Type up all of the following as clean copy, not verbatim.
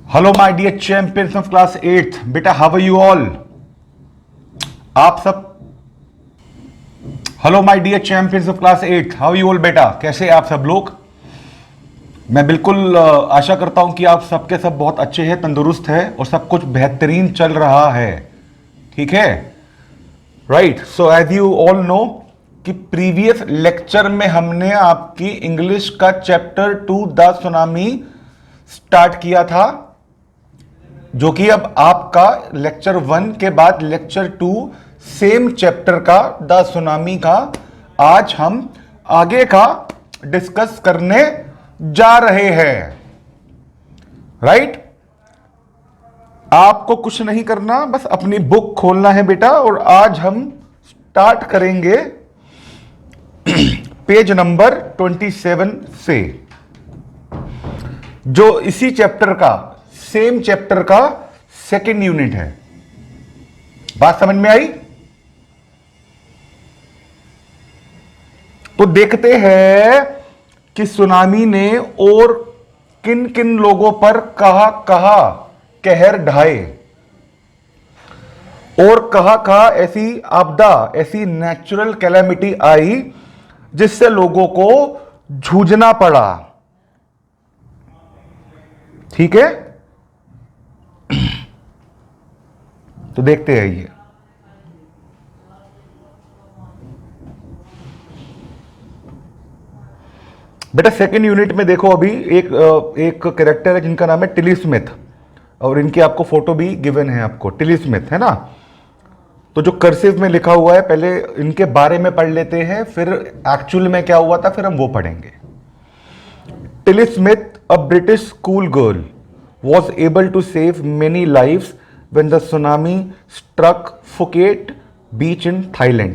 Hello my dear champions of class 8th। बेटा how are you all? आप सब hello my dear champions of class 8th, how are you all? बेटा कैसे आप सब लोग? मैं बिल्कुल आशा करता हूं कि आप सबके सब बहुत अच्छे हैं, तंदुरुस्त है और सब कुछ बेहतरीन चल रहा है। ठीक है, right. So as you all know कि प्रीवियस लेक्चर में हमने आपकी इंग्लिश का चैप्टर 2 द सुनामी स्टार्ट किया था, जो कि अब आपका लेक्चर 1 के बाद लेक्चर 2 सेम चैप्टर का द सुनामी का आज हम आगे का डिस्कस करने जा रहे हैं। राइट, आपको कुछ नहीं करना, बस अपनी बुक खोलना है बेटा, और आज हम स्टार्ट करेंगे पेज नंबर 27 से, जो इसी चैप्टर का सेम चैप्टर का सेकेंड यूनिट है। बात समझ में आई? तो देखते हैं कि सुनामी ने और किन किन लोगों पर कहा कहा कहर ढाए, और कहा कहा ऐसी आपदा, ऐसी नेचुरल कैलेमिटी आई जिससे लोगों को जूझना पड़ा। ठीक है, तो देखते हैं ये। बेटा सेकेंड यूनिट में देखो, अभी एक कैरेक्टर है जिनका नाम है टिली स्मिथ, और इनकी आपको फोटो भी गिवन है आपको। टिली स्मिथ है ना, तो जो कर्सिव में लिखा हुआ है पहले इनके बारे में पढ़ लेते हैं, फिर एक्चुअल में क्या हुआ था फिर हम वो पढ़ेंगे। Tilly Smith, a British school girl, was able to save many lives when the tsunami struck Phuket beach in Thailand.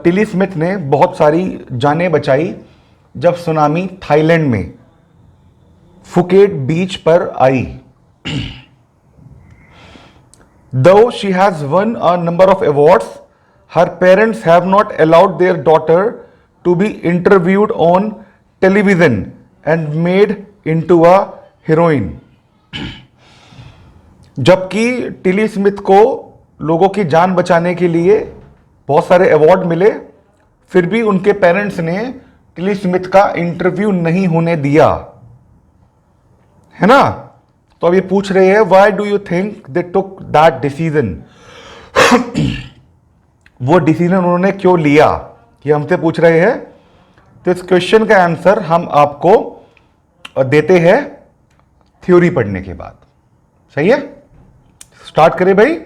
Tilly Smith ने बहुत सारी जानें बचाई जब सुनामी थाईलैंड में फुकेट बीच पर आई। Though she has won a number of awards, her parents have not allowed their daughter to be interviewed on television and made into a heroine. जबकि Tilly Smith को लोगों की जान बचाने के लिए बहुत सारे अवार्ड मिले, फिर भी उनके पेरेंट्स ने टिली स्मिथ का इंटरव्यू नहीं होने दिया, है ना। तो अब ये पूछ रहे हैं why do you think they took that decision? वो डिसीजन उन्होंने क्यों लिया, ये हमसे पूछ रहे हैं। तो इस क्वेश्चन का आंसर हम आपको देते हैं थ्योरी पढ़ने के बाद। सही है, स्टार्ट करें भाई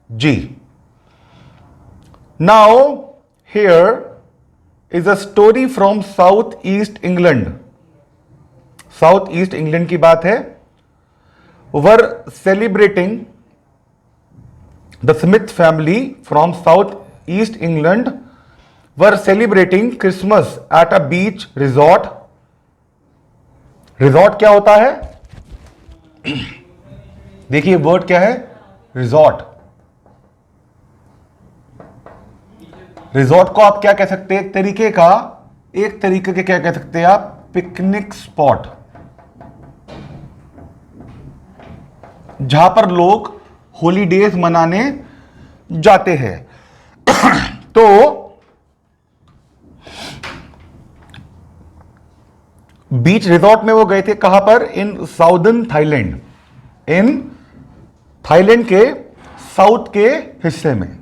जी। Now here is a story from south east England. South east England की बात है। Were celebrating the Smith family from south east England were celebrating Christmas at a beach resort. Resort क्या होता है? देखिए वर्ड क्या है, रिजॉर्ट। रिजॉर्ट को आप क्या कह सकते हैं? एक तरीके के क्या कह सकते हैं आप? पिकनिक स्पॉट, जहां पर लोग हॉलीडेज मनाने जाते हैं। तो बीच रिजॉर्ट में वो गए थे, कहां पर? इन साउदर्न थाईलैंड, इन थाईलैंड के साउथ के हिस्से में।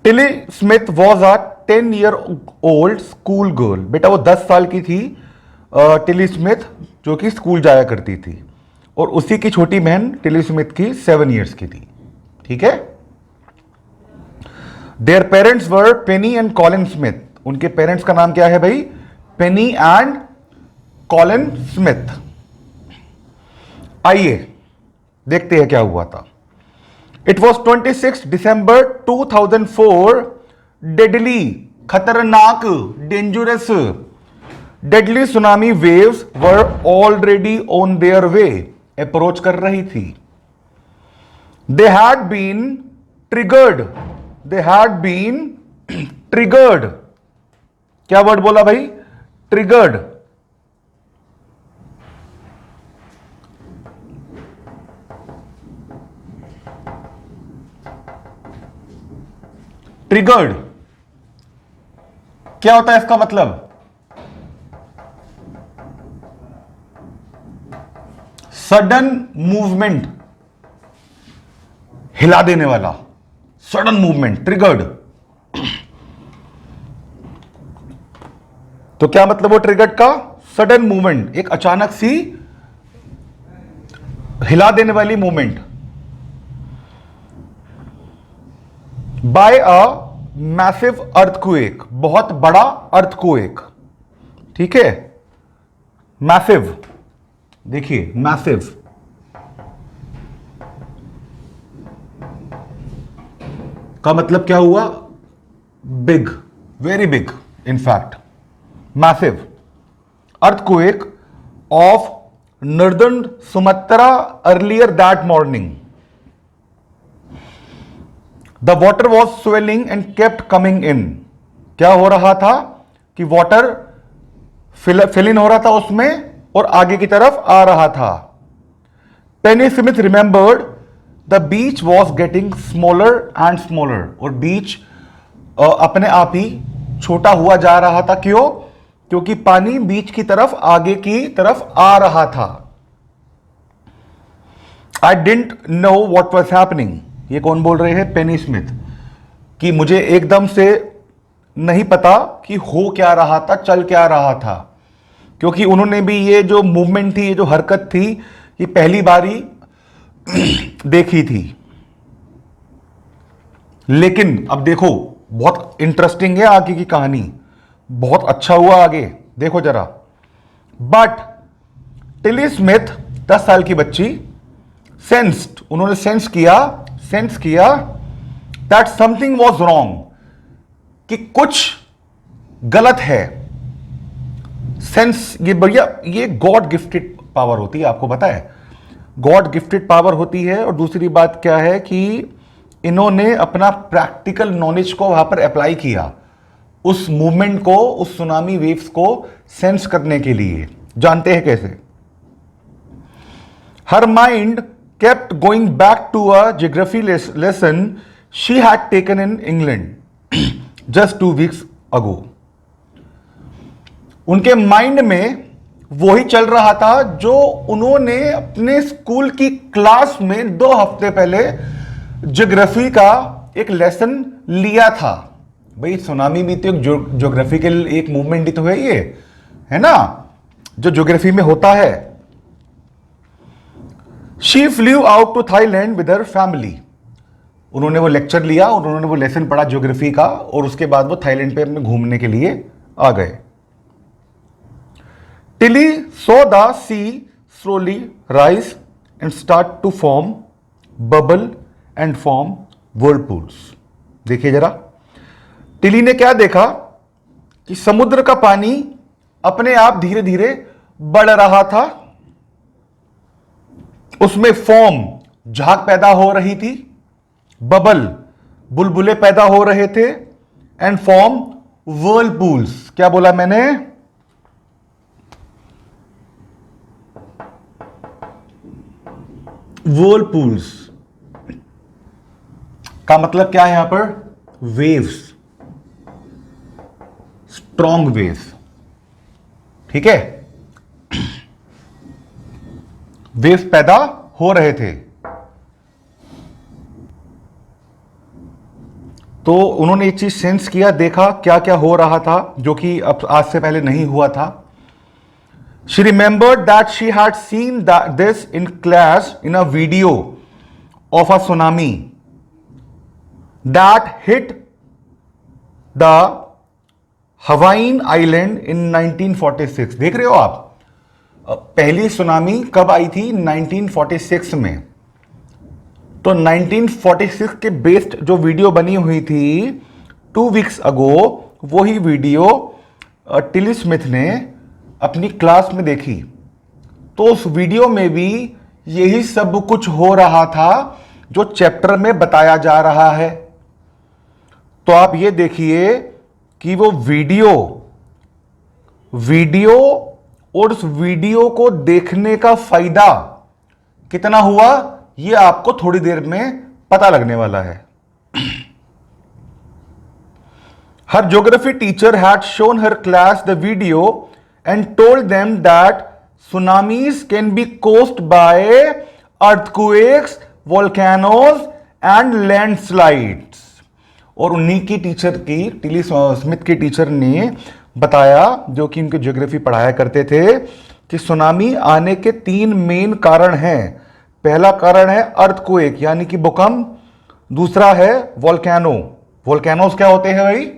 Tilly Smith was a 10-year-old school girl. बेटा वो 10 साल की थी टिली स्मिथ, जो कि स्कूल जाया करती थी, और उसी की छोटी बहन टिली स्मिथ की 7 years की थी। ठीक है। Their parents were Penny and Colin Smith. उनके पेरेंट्स का नाम क्या है भाई? Penny and Colin Smith. आइए देखते हैं क्या हुआ था। It was 26 December 2004। डेडली, खतरनाक, dangerous, deadly tsunami waves were already on their way. Approach कर रही थी। They had been triggered. क्या वर्ड बोला भाई? ट्रिगर्ड। ट्रिगर्ड क्या होता है इसका मतलब? सडन मूवमेंट, हिला देने वाला, सडन मूवमेंट, ट्रिगर्ड। तो क्या मतलब वो ट्रिगर्ड का? सडन मूवमेंट, एक अचानक सी हिला देने वाली movement. By a massive earthquake, बहुत बड़ा अर्थक्वेक। ठीक है, मैसिव, देखिए मैसिव, का मतलब क्या हुआ? Big, very big, in fact massive earthquake of northern Sumatra earlier that morning. The water was swelling and kept coming in. क्या हो रहा था कि वाटर फिल इन हो रहा था उसमें और आगे की तरफ आ रहा था। Penny Smith remembered the beach was getting smaller and smaller, और बीच अपने आप ही छोटा हुआ जा रहा था। क्यों? क्योंकि पानी बीच की तरफ, आगे की तरफ आ रहा था। I didn't know what was happening, ये कौन बोल रहे हैं? पेनी स्मिथ, कि मुझे एकदम से नहीं पता कि हो क्या रहा था, चल क्या रहा था, क्योंकि उन्होंने भी ये जो मूवमेंट थी, ये जो हरकत थी, ये पहली बारी देखी थी। लेकिन अब देखो, बहुत इंटरेस्टिंग है आगे की कहानी, बहुत अच्छा हुआ आगे, देखो जरा। बट टिली स्मिथ, 10 साल की बच्ची, सेंस्ड, उन्होंने सेंस किया दैट समथिंग वॉज रॉन्ग, कि कुछ गलत है। सेंस, ये बढ़िया, ये गॉड गिफ्टेड पावर होती है, आपको पता है, गॉड गिफ्टेड पावर होती है। और दूसरी बात क्या है कि इन्होंने अपना प्रैक्टिकल नॉलेज को वहां पर अप्लाई किया, उस मूवमेंट को, उस सुनामी वेव्स को सेंस करने के लिए। जानते हैं कैसे? Her mind kept going back to a geography lesson she had taken in England just 2 weeks ago. उनके माइंड में वही चल रहा था जो उन्होंने अपने स्कूल की क्लास में 2 हफ्ते पहले ज्योग्राफी का एक लेसन लिया था। भाई सुनामी भी तो एक ज्योग्राफिकल एक मूवमेंट ही तो है, ये है ना, जो ज्योग्राफी में होता है। She flew out to Thailand with her family, उन्होंने वो लेक्चर लिया, उन्होंने वो लेसन पढ़ा ज्योग्राफी का, और उसके बाद वो थाईलैंड पे अपने घूमने के लिए आ गए। Tilly saw the sea slowly rise and start to form bubble and form whirlpools. देखिए जरा, टिली ने क्या देखा कि समुद्र का पानी अपने आप धीरे धीरे बढ़ रहा था, उसमें फॉर्म, झाग पैदा हो रही थी, बबल, बुलबुले पैदा हो रहे थे, एंड फॉर्म व्हर्लपूल्स। क्या बोला मैंने? व्हर्लपूल्स का मतलब क्या है यहां पर? Waves, strong waves. ठीक है, वेव्स पैदा हो रहे थे। तो उन्होंने एक चीज सेंस किया, देखा क्या क्या हो रहा था, जो कि अब आज से पहले नहीं हुआ था। She remembered that she had seen this in class in a video of a tsunami that hit the Hawaiian island in 1946। देख रहे हो आप, पहली सुनामी कब आई थी? 1946 में। तो 1946 के बेस्ड जो वीडियो बनी हुई थी 2 वीक्स अगो, वही वीडियो टिली स्मिथ ने अपनी क्लास में देखी। तो उस वीडियो में भी यही सब कुछ हो रहा था जो चैप्टर में बताया जा रहा है। तो आप ये देखिए कि वो वीडियो और उस वीडियो को देखने का फायदा कितना हुआ, ये आपको थोड़ी देर में पता लगने वाला है। Her geography teacher had shown her class the video and told them that tsunamis can be caused by earthquakes, volcanoes and landslides. और उन्हीं की टीचर की टिली स्मिथ की टीचर ने बताया, जो कि उनके ज्योग्राफी पढ़ाया करते थे, कि सुनामी आने के 3 मेन कारण हैं। पहला कारण है अर्थक्वेक यानी कि भूकंप, दूसरा है वोल्केनो। वोल्केनोस क्या होते हैं भाई?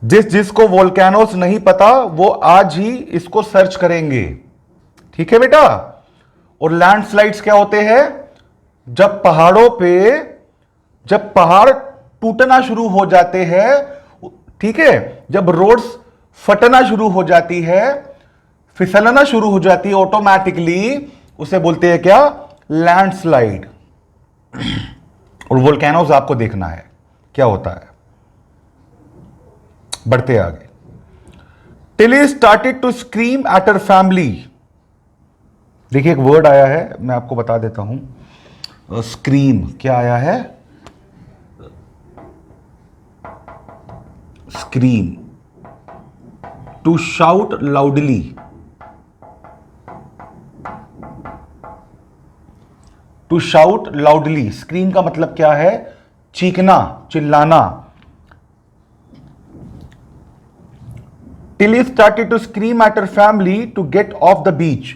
जिसको वोल्केनोस नहीं पता वो आज ही इसको सर्च करेंगे, ठीक है बेटा। और लैंडस्लाइड्स क्या होते हैं? जब पहाड़ों पे जब पहाड़ टूटना शुरू हो जाते हैं, ठीक है, जब रोड्स फटना शुरू हो जाती है, फिसलना शुरू हो जाती है ऑटोमेटिकली, उसे बोलते हैं क्या? लैंडस्लाइड। और वोल्केनोस आपको देखना है क्या होता है। बढ़ते आगे। Tilly started to scream at her family. देखिए एक वर्ड आया है, मैं आपको बता देता हूं। स्क्रीम क्या आया है? Scream, to shout loudly. To shout loudly, scream का मतलब क्या है? चीखना, चिल्लाना। Tilly started to scream at her family to get off the beach.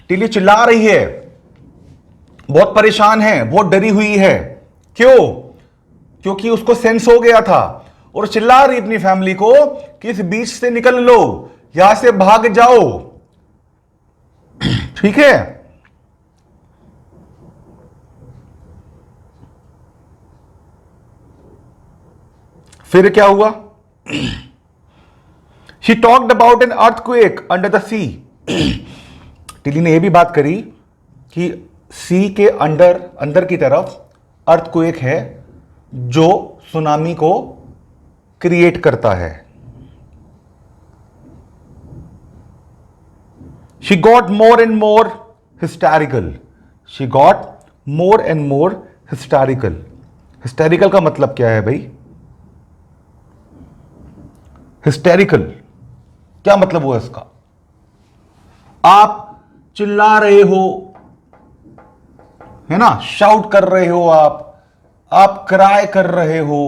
Tilly चिल्ला रही है, बहुत परेशान है, बहुत डरी हुई है। क्यों? क्योंकि उसको सेंस हो गया था और चिल्ला रही अपनी फैमिली को कि इस बीच से निकल लो, यहां से भाग जाओ, ठीक है। फिर क्या हुआ? She talked about an earthquake under the sea. Tilly ने यह भी बात करी कि सी के अंदर की तरफ अर्थक्वेक है जो सुनामी को क्रिएट करता है। She got more and more hysterical. She got more and more hysterical. Hysterical का मतलब क्या है भाई? हिस्टेरिकल क्या मतलब हुआ इसका? आप चिल्ला रहे हो, है ना, शाउट कर रहे हो, आप क्राई कर रहे हो,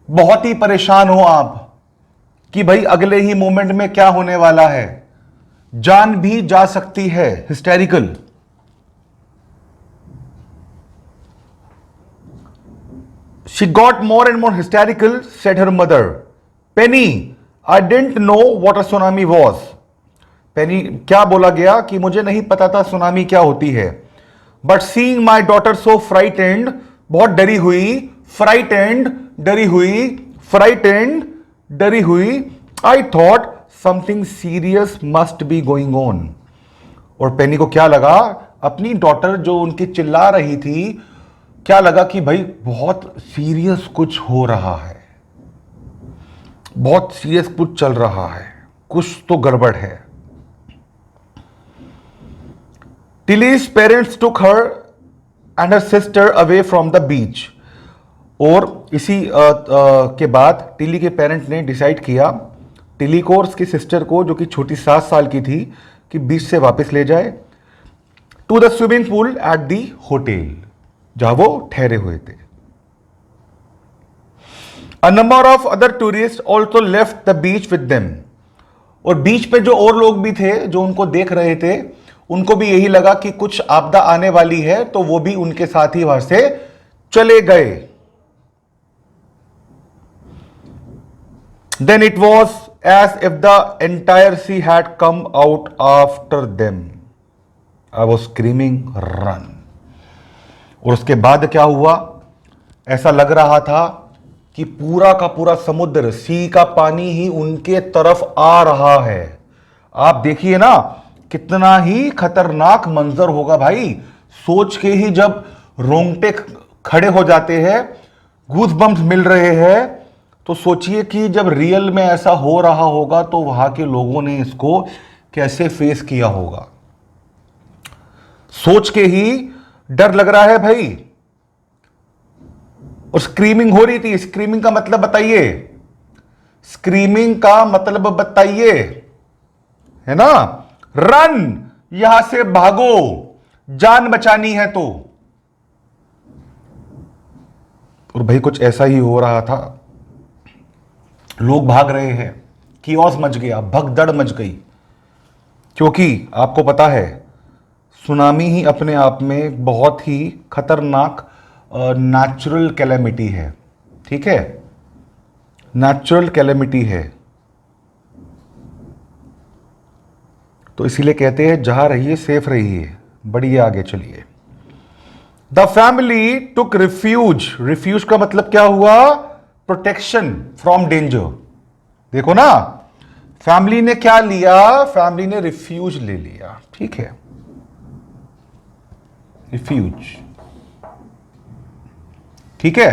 बहुत ही परेशान हो आप कि भाई अगले ही मोमेंट में क्या होने वाला है, जान भी जा सकती है। Hysterical. She got more and more hysterical, said her mother. Penny, I didn't know what a tsunami was. पेनी क्या बोला गया कि मुझे नहीं पता था सुनामी क्या होती है। But seeing my daughter so frightened, बहुत डरी हुई, frightened, डरी हुई, frightened, डरी हुई, I thought something serious must be going on. और पेनी को क्या लगा? अपनी डॉटर जो उनकी चिल्ला रही थी, क्या लगा कि भाई बहुत सीरियस कुछ हो रहा है, बहुत सीरियस कुछ चल रहा है, कुछ तो गड़बड़ है। Tilly's parents took her and her sister away from the beach. और इसी के बाद टिली के पेरेंट्स ने डिसाइड किया टिली को और उसकी सिस्टर को, जो कि छोटी 7 साल की थी, कि बीच से वापस ले जाए to the swimming pool at the hotel जहां वो ठहरे हुए थे। A number of other tourists also left the beach with them. और बीच पे जो और लोग भी थे जो उनको देख रहे थे, उनको भी यही लगा कि कुछ आपदा आने वाली है, तो वो भी उनके साथ ही वहां से चले गए। Then it was as if the entire sea had come out after them. I was screaming, run. और उसके बाद क्या हुआ? ऐसा लग रहा था कि पूरा का पूरा समुद्र, सी का पानी ही उनके तरफ आ रहा है। आप देखिए ना, कितना ही खतरनाक मंजर होगा भाई। सोच के ही जब रोंगटे खड़े हो जाते हैं, गूज बम्स मिल रहे हैं, तो सोचिए कि जब रियल में ऐसा हो रहा होगा तो वहां के लोगों ने इसको कैसे फेस किया होगा। सोच के ही डर लग रहा है भाई। और स्क्रीमिंग हो रही थी। स्क्रीमिंग का मतलब बताइए, स्क्रीमिंग का मतलब बताइए, है ना? रन, यहां से भागो, जान बचानी है तो। और भाई कुछ ऐसा ही हो रहा था, लोग भाग रहे हैं, किओस मच गया, भगदड़ मच गई। क्योंकि आपको पता है सुनामी ही अपने आप में बहुत ही खतरनाक नेचुरल कैलेमिटी है, ठीक है? नेचुरल कैलेमिटी है। तो इसीलिए कहते हैं जहां रहिए सेफ रहिए। बढ़िए, आगे चलिए। The family took refuge. Refuge का मतलब क्या हुआ? Protection from danger. देखो ना, फैमिली ने क्या लिया? फैमिली ने रिफ्यूज ले लिया, ठीक है? रिफ्यूज, ठीक है?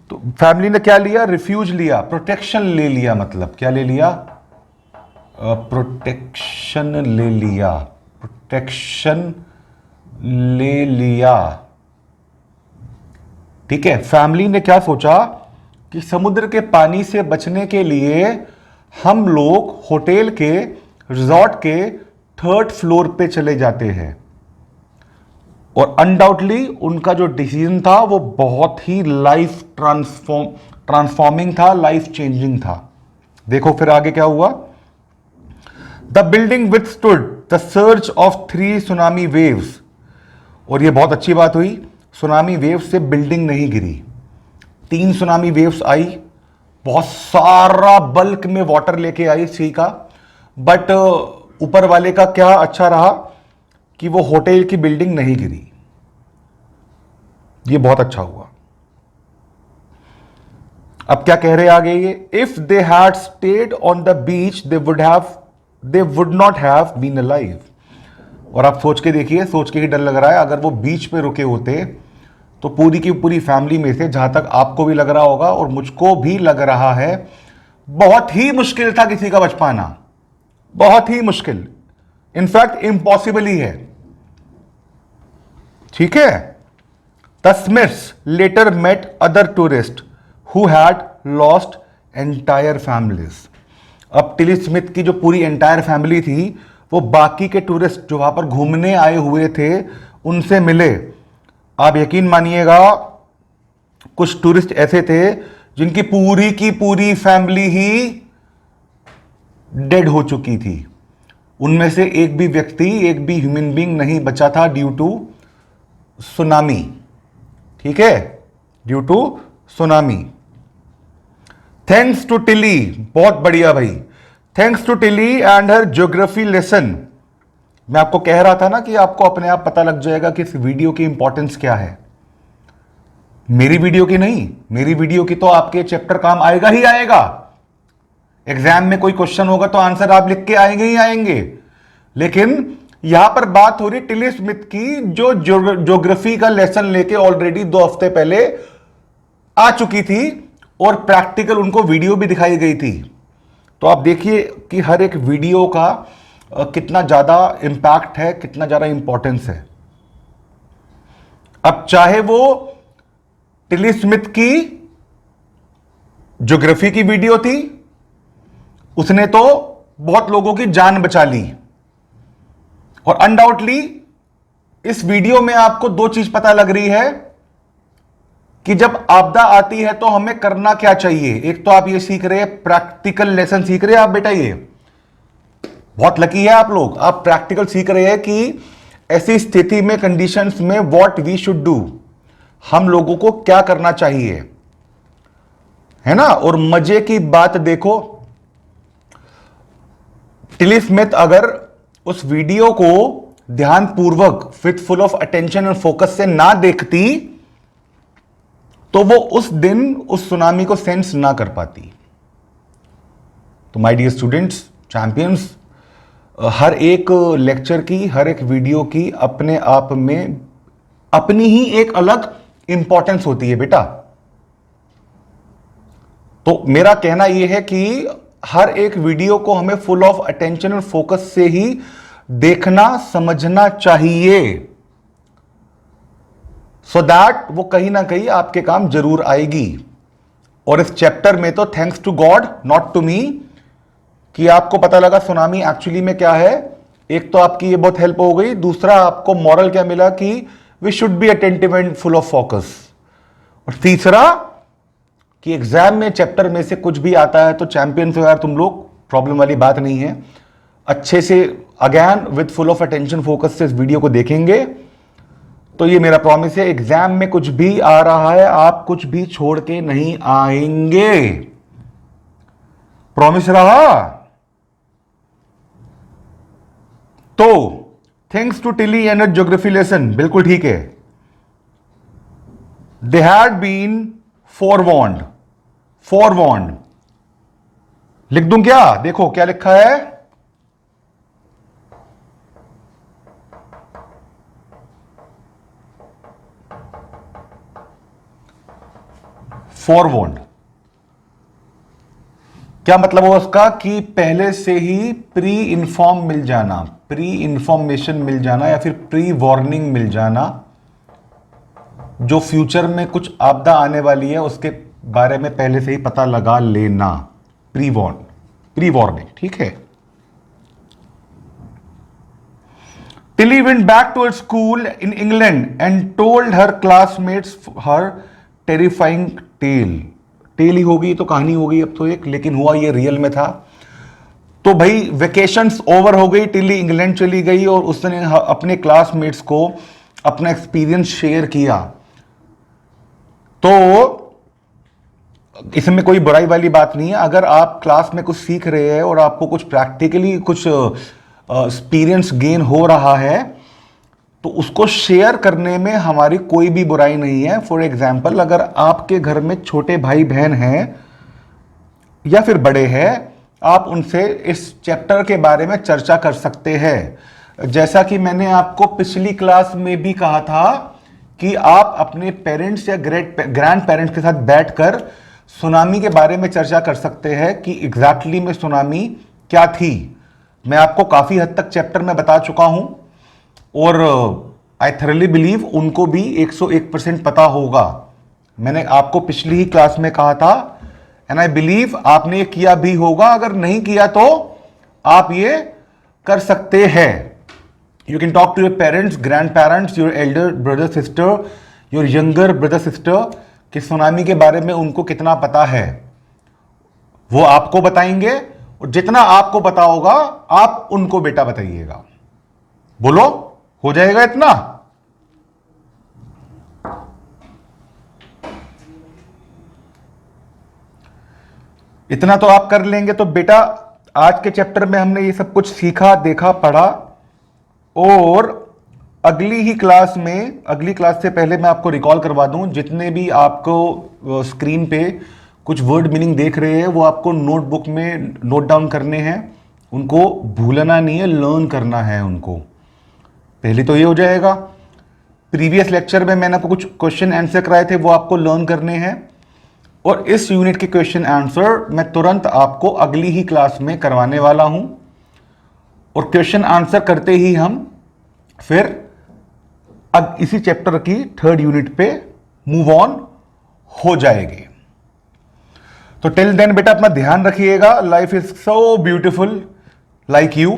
तो फैमिली ने क्या लिया? रिफ्यूज लिया, प्रोटेक्शन ले लिया। मतलब क्या ले लिया? प्रोटेक्शन ले लिया, प्रोटेक्शन ले लिया, ठीक है? फैमिली ने क्या सोचा कि समुद्र के पानी से बचने के लिए हम लोग होटल के, रिजॉर्ट के 3rd फ्लोर पे चले जाते हैं। और अनडाउटली उनका जो डिसीजन था वो बहुत ही लाइफ ट्रांसफॉर्मिंग था, लाइफ चेंजिंग था। देखो फिर आगे क्या हुआ। The building withstood the surge of 3 tsunami waves. और ये बहुत अच्छी बात हुई, सुनामी वेव्स से बिल्डिंग नहीं गिरी। 3 सुनामी वेव्स आई, बहुत सारा बल्क में वाटर लेके आई सी का। बट ऊपर वाले का क्या अच्छा रहा कि वो होटल की बिल्डिंग नहीं गिरी। ये बहुत अच्छा हुआ। अब क्या कह रहे आगे ये? If they had stayed on the beach they would not have been alive. और आप सोच के देखिए, सोच के ही डर लग रहा है, अगर वो बीच पे रुके होते तो पूरी की पूरी फैमिली में से, जहां तक आपको भी लग रहा होगा और मुझको भी लग रहा है, बहुत ही मुश्किल था किसी का बच पाना, बहुत ही मुश्किल, इनफैक्ट इम्पॉसिबल ही है, ठीक है? The Smiths later met other tourist who had lost entire families. अब टिली स्मिथ की जो पूरी एंटायर फैमिली थी, वो बाकी के टूरिस्ट जो वहां पर घूमने आए हुए थे उनसे मिले। आप यकीन मानिएगा, कुछ टूरिस्ट ऐसे थे जिनकी पूरी की पूरी फैमिली ही डेड हो चुकी थी। उनमें से एक भी व्यक्ति, एक भी ह्यूमन बीइंग नहीं बचा था ड्यू टू सुनामी, ठीक है? Due to tsunami. Thanks to Tilly, बहुत बढ़िया भाई, thanks to Tilly and her geography lesson. मैं आपको कह रहा था ना कि आपको अपने आप पता लग जाएगा कि इस वीडियो की इंपॉर्टेंस क्या है। मेरी वीडियो की नहीं, मेरी वीडियो की तो आपके चैप्टर काम आएगा ही आएगा। एग्जाम में कोई क्वेश्चन होगा तो आंसर आप लिख के आएंगे ही आएंगे। लेकिन यहां पर बात हो रही टिली स्मिथ की, जो ज्योग्राफी का लेसन लेके ऑलरेडी 2 हफ्ते पहले आ चुकी थी और प्रैक्टिकल उनको वीडियो भी दिखाई गई थी। तो आप देखिए कि हर एक वीडियो का कितना ज्यादा इंपैक्ट है, कितना ज्यादा इंपॉर्टेंस है। अब चाहे वो टिली स्मिथ की ज्योग्राफी की वीडियो थी, उसने तो बहुत लोगों की जान बचा ली। और अनडाउटली इस वीडियो में आपको 2 चीज पता लग रही है कि जब आपदा आती है तो हमें करना क्या चाहिए। एक तो आप ये सीख रहे हैं, प्रैक्टिकल लेसन सीख रहे हैं आप बेटा, ये बहुत लकी है आप लोग, आप प्रैक्टिकल सीख रहे हैं कि ऐसी स्थिति में, कंडीशंस में व्हाट वी शुड डू, हम लोगों को क्या करना चाहिए, है ना? और मजे की बात देखो, टिली स्मिथ अगर उस वीडियो को ध्यानपूर्वक, with full of attention and focus से ना देखती तो वो उस दिन उस सुनामी को सेंस ना कर पाती। तो माय डियर स्टूडेंट्स, चैंपियंस, हर एक लेक्चर की, हर एक वीडियो की अपने आप में अपनी ही एक अलग इंपॉर्टेंस होती है बेटा। तो मेरा कहना यह है कि हर एक वीडियो को हमें फुल ऑफ अटेंशन और फोकस से ही देखना, समझना चाहिए। सो दैट वो कहीं ना कहीं आपके काम जरूर आएगी। और इस चैप्टर में तो thanks to god not to me कि आपको पता लगा सुनामी एक्चुअली में क्या है। एक तो आपकी ये बहुत हेल्प हो गई, दूसरा आपको मॉरल क्या मिला कि we should be attentive and full of focus. और तीसरा कि एग्जाम में चैप्टर में से कुछ भी आता है तो चैंपियंस हो यार तुम लोग, प्रॉब्लम वाली बात नहीं है। अच्छे से again with full of attention focus से इस वीडियो को देखेंगे तो ये मेरा प्रॉमिस है, एग्जाम में कुछ भी आ रहा है आप कुछ भी छोड़ के नहीं आएंगे। प्रॉमिस रहा। तो thanks to Tilly and geography lesson, बिल्कुल ठीक है। दे हैड बीन फोरवॉर्न्ड, फोरवॉर्न्ड लिख दूं क्या? देखो क्या लिखा है, फोरवॉर्न्ड क्या मतलब हुआ उसका कि पहले से ही प्री इंफॉर्म मिल जाना, प्री इंफॉर्मेशन मिल जाना या फिर प्री वार्निंग मिल जाना। जो फ्यूचर में कुछ आपदा आने वाली है उसके बारे में पहले से ही पता लगा लेना, प्री वार्निंग, ठीक है। Tilly went back to her school in England and told her classmates her terrifying tale। Tale ही होगी तो कहानी होगी अब तो एक, लेकिन हुआ ये रियल में था। तो भाई वेकेशंस ओवर हो गई, टिली इंग्लैंड चली गई और उसने अपने क्लासमेट्स को अपना एक्सपीरियंस शेयर किया। तो इसमें कोई बुराई वाली बात नहीं है। अगर आप क्लास में कुछ सीख रहे हैं और आपको कुछ प्रैक्टिकली कुछ एक्सपीरियंस गेन हो रहा है तो उसको शेयर करने में हमारी कोई भी बुराई नहीं है। फॉर एग्जाम्पल, अगर आपके घर में छोटे भाई बहन हैं या फिर बड़े हैं, आप उनसे इस चैप्टर के बारे में चर्चा कर सकते हैं। जैसा कि मैंने आपको पिछली क्लास में भी कहा था कि आप अपने पेरेंट्स या ग्रैंड पेरेंट्स के साथ बैठकर सुनामी के बारे में चर्चा कर सकते हैं कि एग्जैक्टली में सुनामी क्या थी। मैं आपको काफी हद तक चैप्टर में बता चुका हूं और आई थरली बिलीव उनको भी 101% पता होगा। मैंने आपको पिछली ही क्लास में कहा था एंड आई बिलीव आपने ये किया भी होगा। अगर नहीं किया तो आप ये कर सकते हैं। You can talk to your parents, grandparents, your elder brother sister, your younger brother sister कि सुनामी के बारे में उनको कितना पता है, वो आपको बताएंगे और जितना आपको पता होगा आप उनको बेटा बताइएगा। बोलो, हो जाएगा इतना? इतना तो आप कर लेंगे तो बेटा आज के चैप्टर में हमने ये सब कुछ सीखा, देखा, पढ़ा। और अगली ही क्लास में, अगली क्लास से पहले मैं आपको रिकॉल करवा दूं, जितने भी आपको स्क्रीन पे कुछ वर्ड मीनिंग देख रहे हैं वो आपको नोटबुक में नोट डाउन करने हैं। उनको भूलना नहीं है, लर्न करना है उनको। पहले तो ये हो जाएगा। प्रीवियस लेक्चर में मैंने आपको कुछ क्वेश्चन आंसर कराए थे, वो आपको लर्न करने हैं। और इस यूनिट के क्वेश्चन आंसर मैं तुरंत आपको अगली ही क्लास में करवाने वाला हूं। और क्वेश्चन आंसर करते ही हम फिर अब इसी चैप्टर की 3rd यूनिट पे मूव ऑन हो जाएंगे। तो टिल देन बेटा अपना ध्यान रखिएगा। Life is so beautiful like you.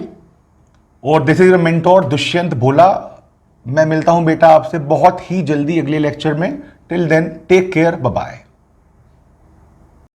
और this is your mentor Dushyant Bhola. मैं मिलता हूं बेटा आपसे बहुत ही जल्दी अगले लेक्चर में। Till then take care, bye bye.